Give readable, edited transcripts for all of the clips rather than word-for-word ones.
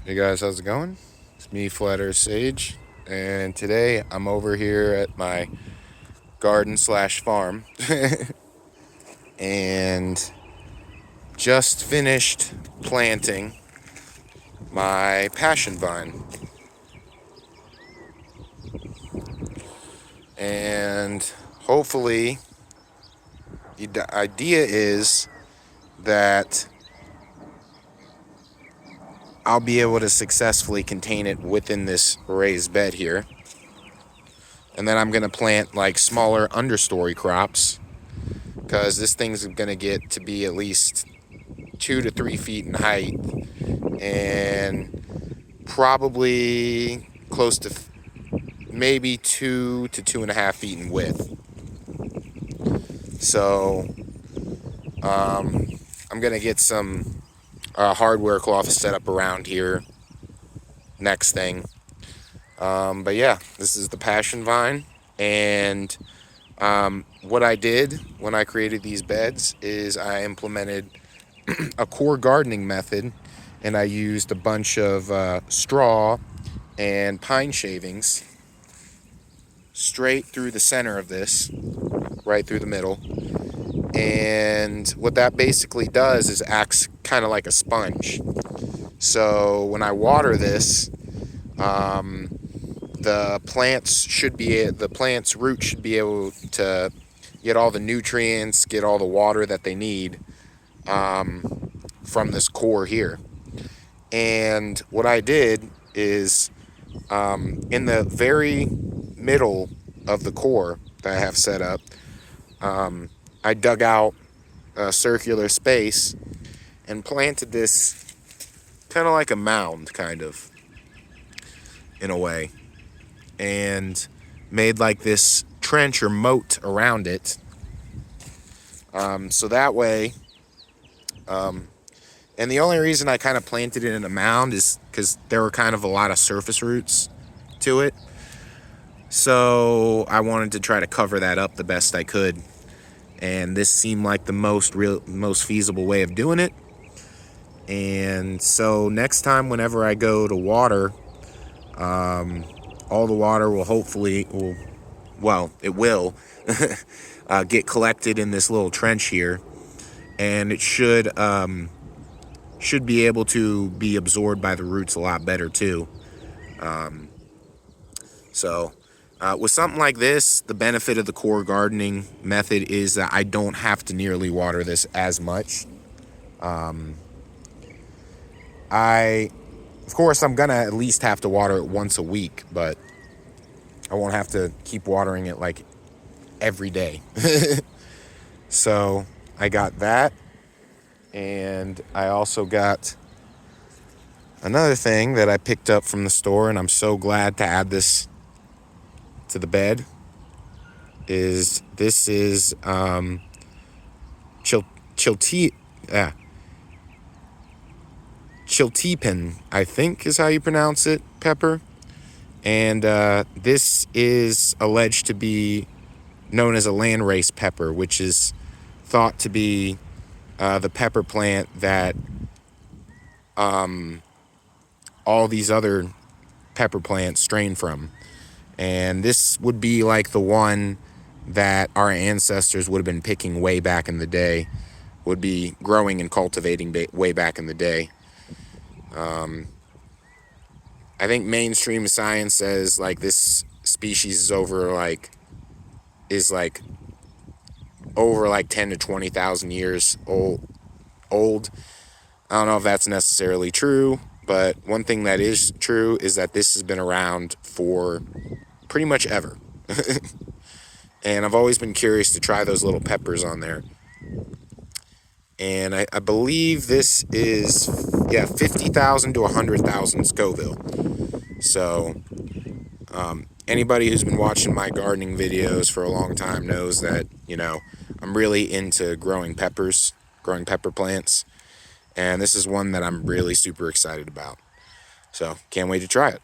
Hey guys, how's it going? It's me, Flat Earth Sage, and today I'm over here at my garden slash farm and just finished planting my passion vine. And hopefully, the idea is that I'll be able to successfully contain it within this raised bed here. And then I'm going to plant like smaller understory crops because this thing's going to get to be at least 2 to 3 feet in height and probably close to maybe 2 to 2.5 feet in width. So I'm gonna get some hardware cloth set up around here next thing. But yeah, this is the passion vine, and what I did when I created these beds is I implemented a core gardening method, and I used a bunch of straw and pine shavings straight through the center of this, right through the middle. And what that basically does is acts kind of like a sponge. So when I water this, the plant's root should be able to get all the nutrients, get all the water that they need from this core here. And what I did is in the very middle of the core that I have set up, I dug out a circular space and planted this kind of like a mound, kind of, in a way, and made like this trench or moat around it. So that way, and the only reason I kind of planted it in a mound is because there were kind of a lot of surface roots to it. So I wanted to try to cover that up the best I could, and this seemed like the most feasible way of doing it. And so next time, whenever I go to water, all the water will it will get collected in this little trench here, and it should be able to be absorbed by the roots a lot better too. So with something like this, the benefit of the core gardening method is that I don't have to nearly water this as much. Of course, I'm gonna at least have to water it once a week, but I won't have to keep watering it like every day. So I got that, and I also got another thing that I picked up from the store, and I'm so glad to add this to the bed. This is chil- chilti chiltepin, I think is how you pronounce it, pepper. And this is alleged to be known as a landrace pepper, which is thought to be the pepper plant that all these other pepper plants strain from. And this would be like the one that our ancestors would have been picking way back in the day, would be growing and cultivating way back in the day. I think mainstream science says like this species is like over like 10 to 20,000 years old. I don't know if that's necessarily true, but one thing that is true is that this has been around for pretty much ever. And I've always been curious to try those little peppers on there. And I believe this is, 50,000 to 100,000 Scoville. So anybody who's been watching my gardening videos for a long time knows that, I'm really into growing pepper plants. And this is one that I'm really super excited about. So can't wait to try it.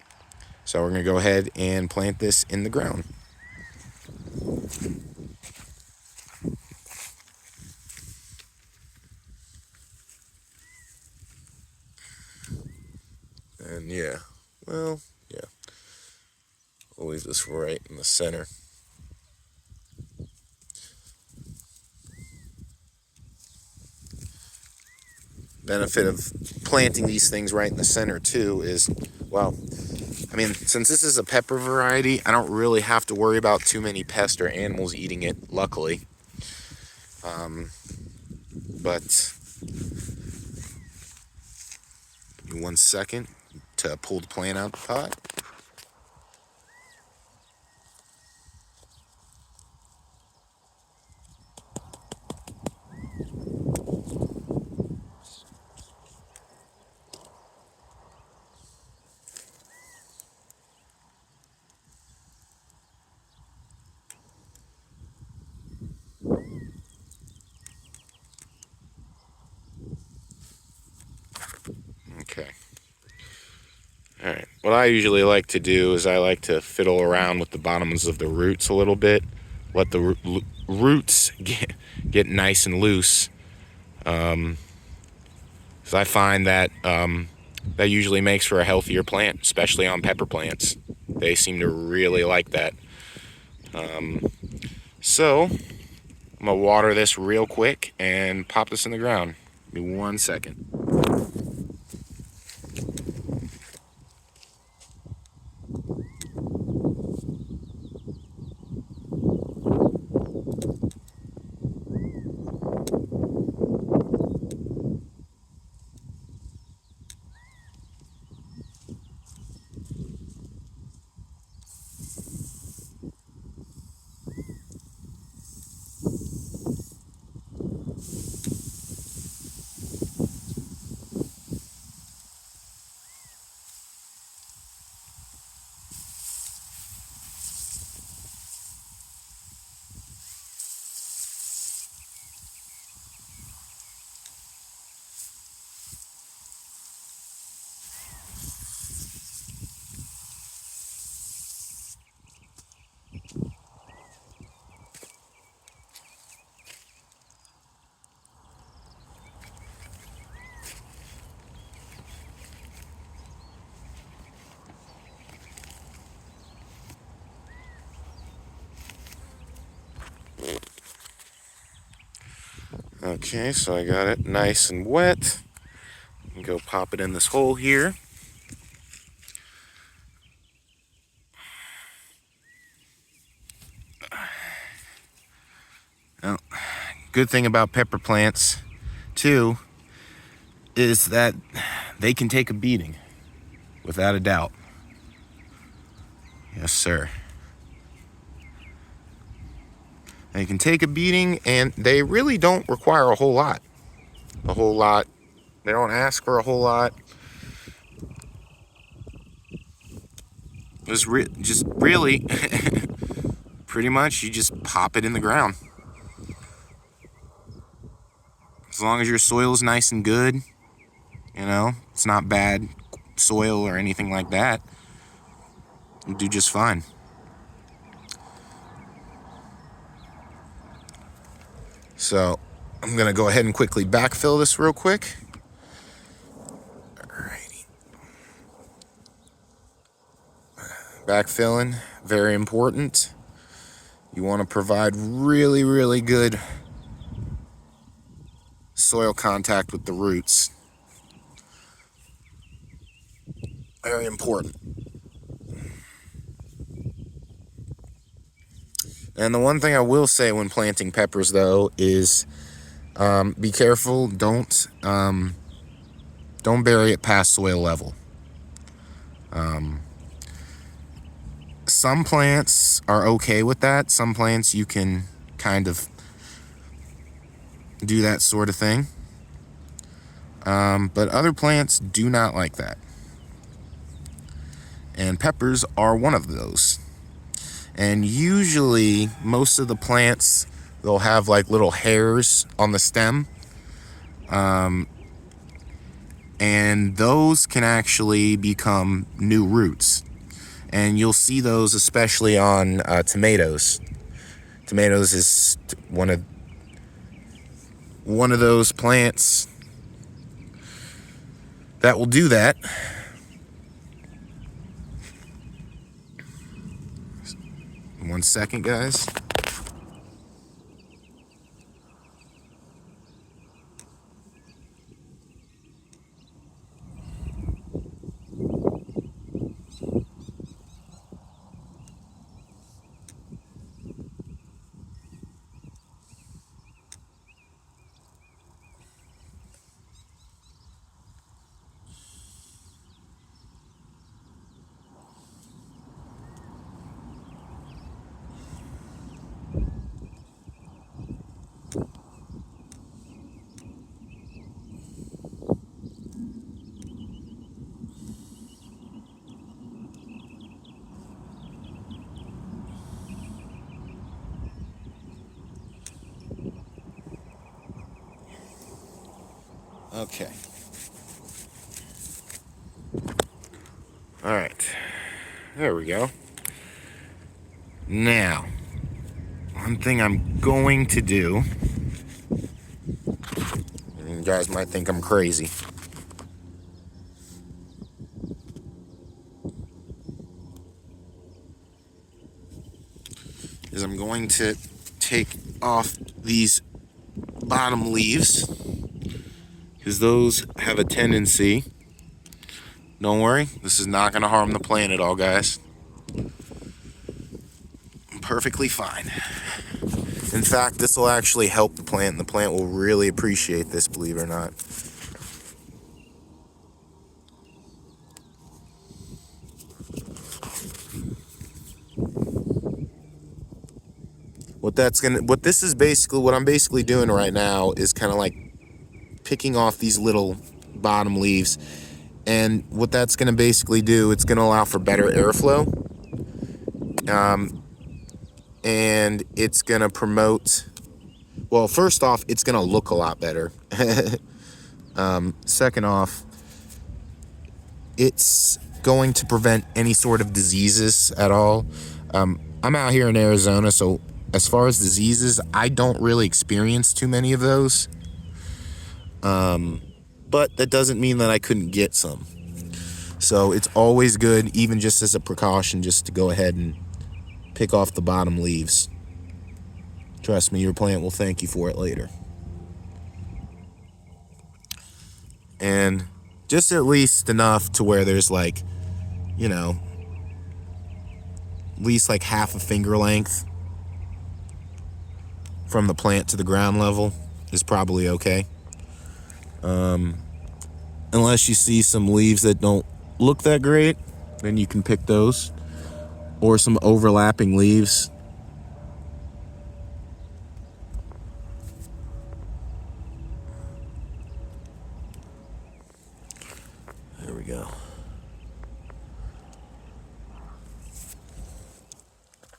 So we're going to go ahead and plant this in the ground. And yeah, well, yeah, we'll leave this right in the center. Benefit of planting these things right in the center too is, well, I mean, since this is a pepper variety, I don't really have to worry about too many pests or animals eating it, luckily. But give me 1 second to pull the plant out of the pot. Okay. All right. What I usually like to do is I like to fiddle around with the bottoms of the roots a little bit, let the roots get nice and loose. Because I find that that usually makes for a healthier plant, especially on pepper plants. They seem to really like that. So I'm gonna water this real quick and pop this in the ground. Give me 1 second. Okay, so I got it nice and wet. Go pop it in this hole here. Now, good thing about pepper plants, too, is that they can take a beating, without a doubt. Yes, sir. They can take a beating, and they really don't require a whole lot. A whole lot. They don't ask for a whole lot. Just really, pretty much, you just pop it in the ground. As long as your soil is nice and good, you know, it's not bad soil or anything like that, you'll do just fine. So I'm gonna go ahead and quickly backfill this real quick. Alrighty. Backfilling, very important. You want to provide really, really good soil contact with the roots. Very important. And the one thing I will say when planting peppers, though, is be careful. Don't bury it past soil level. Some plants are okay with that. Some plants you can kind of do that sort of thing. But other plants do not like that. And peppers are one of those. And usually most of the plants, they'll have like little hairs on the stem. And those can actually become new roots. And you'll see those especially on tomatoes. Tomatoes is one of those plants that will do that. 1 second, guys. Okay. All right. There we go. Now, one thing I'm going to do, and you guys might think I'm crazy, is I'm going to take off these bottom leaves, because those have a tendency, don't worry, this is not going to harm the plant at all, guys. Perfectly fine. In fact, this will actually help the plant, and the plant will really appreciate this, believe it or not. What I'm basically doing right now is kind of like picking off these little bottom leaves, and what that's going to basically do, it's going to allow for better airflow, and it's going to promote, well, first off, it's going to look a lot better. Second off, it's going to prevent any sort of diseases at all. I'm out here in Arizona, so as far as diseases, I don't really experience too many of those. But that doesn't mean that I couldn't get some. So it's always good, even just as a precaution, just to go ahead and pick off the bottom leaves. Trust me, your plant will thank you for it later. And just at least enough to where there's like, at least like half a finger length from the plant to the ground level is probably okay. Unless you see some leaves that don't look that great, then you can pick those, or some overlapping leaves. There we go.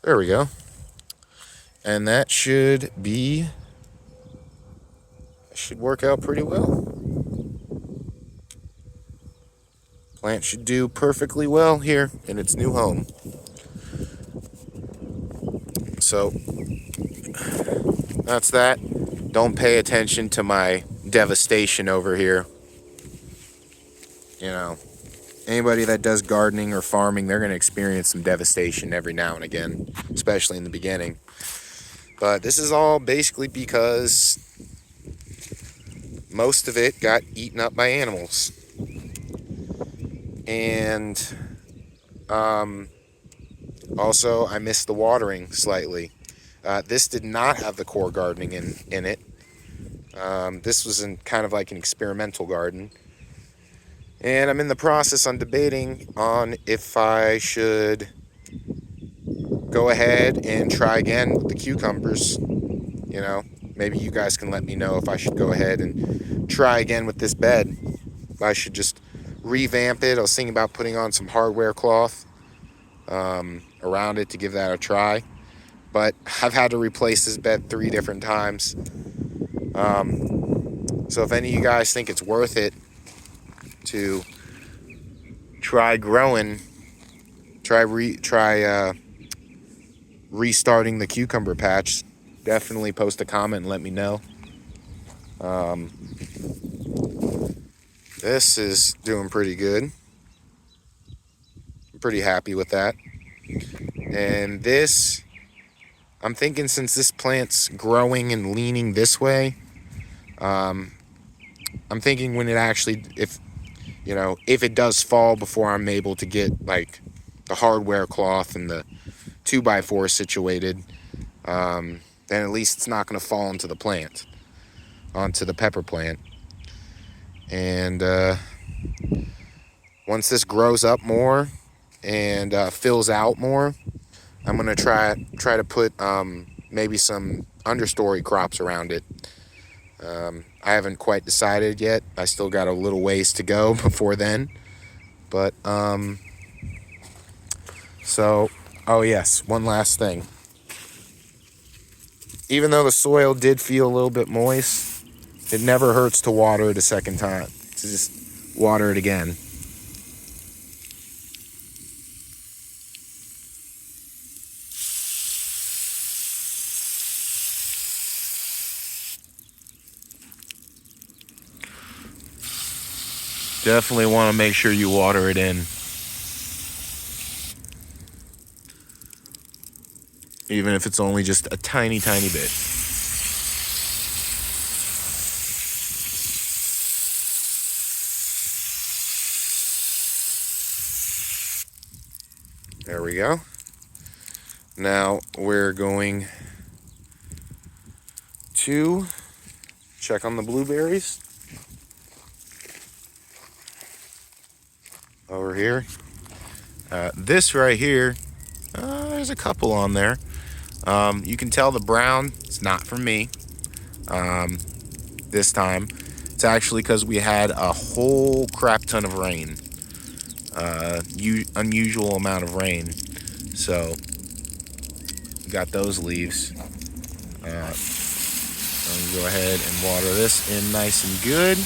There we go. And that should work out pretty well. Plant should do perfectly well here in its new home. So that's that. Don't pay attention to my devastation over here. Anybody that does gardening or farming, they're going to experience some devastation every now and again, especially in the beginning. But this is all basically because most of it got eaten up by animals. And also, I missed the watering slightly. This did not have the core gardening in it. This was kind of like an experimental garden. And I'm in the process on debating on if I should go ahead and try again with the cucumbers. Maybe you guys can let me know if I should go ahead and try again with this bed. If I should just revamp it. I was thinking about putting on some hardware cloth around it to give that a try. But I've had to replace this bed 3 different times. So if any of you guys think it's worth it to try restarting the cucumber patch, definitely post a comment and let me know. This is doing pretty good. I'm pretty happy with that. And this I'm thinking since this plant's growing and leaning this way, I'm thinking when it actually, if it does fall before I'm able to get like the hardware cloth and the 2x4 situated, then at least it's not going to fall into the plant, onto the pepper plant. And once this grows up more and fills out more, I'm going to try to put maybe some understory crops around it. I haven't quite decided yet. I still got a little ways to go before then. But, oh yes, one last thing. Even though the soil did feel a little bit moist, it never hurts to water it a second time. To just water it again. Definitely want to make sure you water it in. Even if it's only just a tiny, tiny bit. There we go. Now we're going to check on the blueberries. Over here. This right here, there's a couple on there. You can tell the brown, it's not from me this time. It's actually because we had a whole crap ton of rain. Unusual amount of rain. So, we got those leaves. I'm going to go ahead and water this in nice and good.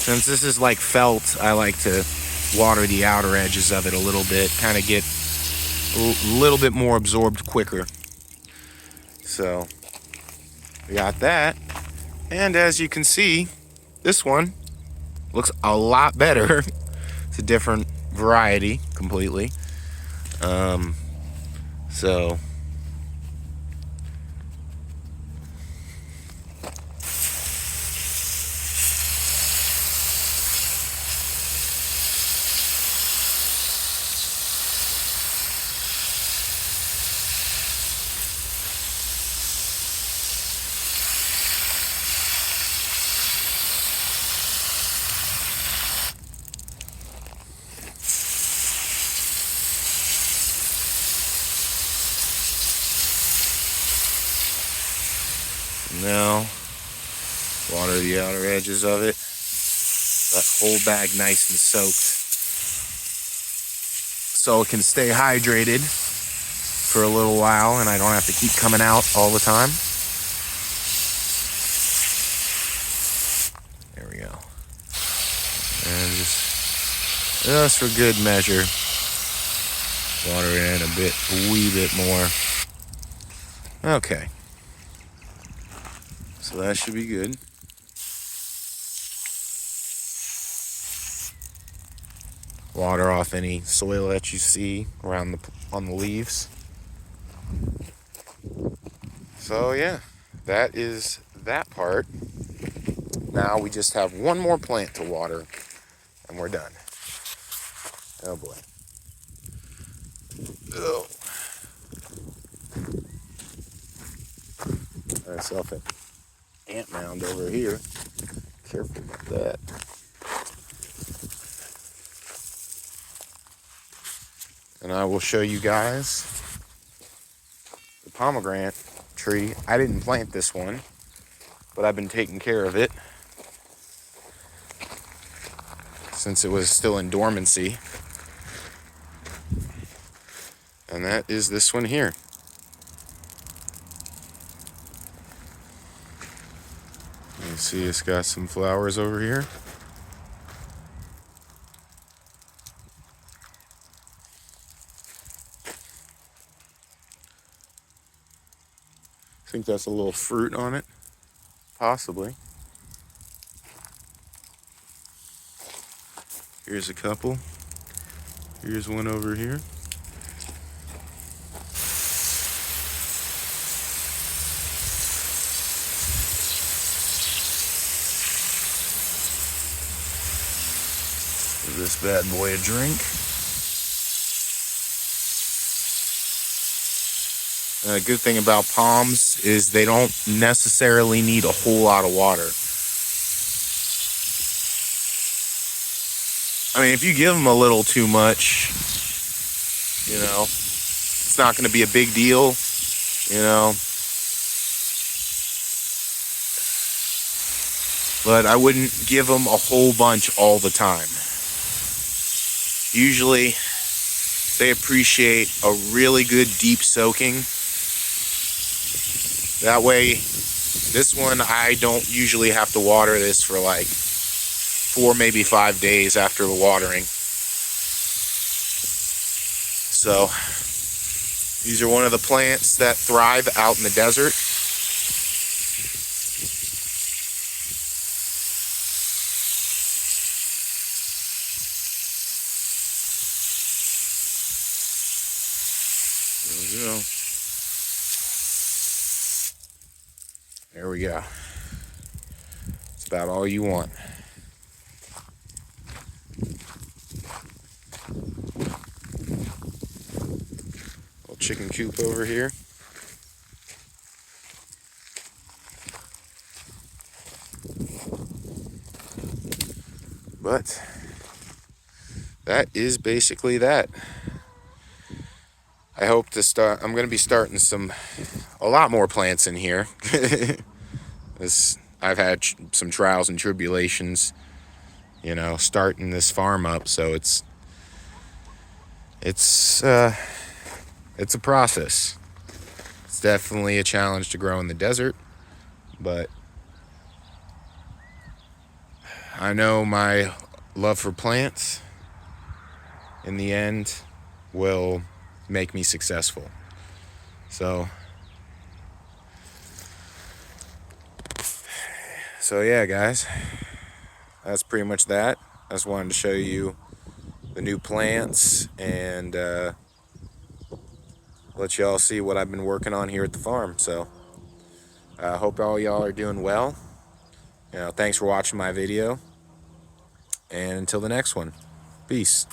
Since this is like felt, I like to water the outer edges of it a little bit, kind of get a little bit more absorbed quicker. So, we got that. And as you can see, this one looks a lot better. It's a different variety completely. So now water the outer edges of it. That whole bag nice and soaked, so it can stay hydrated for a little while and I don't have to keep coming out all the time. There we go. And just for good measure, water it in a wee bit more. Okay. So that should be good. Water off any soil that you see around on the leaves. So yeah, that is that part. Now we just have one more plant to water and we're done. Oh boy. Oh. Got myself an ant mound over here. Careful about that. And I will show you guys the pomegranate tree. I didn't plant this one, but I've been taking care of it since it was still in dormancy. And that is this one here. You see it's got some flowers over here. think that's a little fruit on it. Possibly. Here's a couple. Here's one over here. Give this bad boy a drink. The good thing about palms is they don't necessarily need a whole lot of water. I mean, if you give them a little too much, you know, it's not going to be a big deal, you know. But I wouldn't give them a whole bunch all the time. Usually, they appreciate a really good deep soaking. That way, this one, I don't usually have to water this for like 4, maybe 5 days after the watering. So, these are one of the plants that thrive out in the desert. There we go. There we go. It's about all you want. Little chicken coop over here. But that is basically that. I hope to start, I'm going to be starting a lot more plants in here. I've had some trials and tribulations, you know, starting this farm up, so it's a process. It's definitely a challenge to grow in the desert, but I know my love for plants in the end will make me successful. So yeah, guys, that's pretty much that. I just wanted to show you the new plants and let y'all see what I've been working on here at the farm. So I hope all y'all are doing well. You know, thanks for watching my video, and until the next one, peace.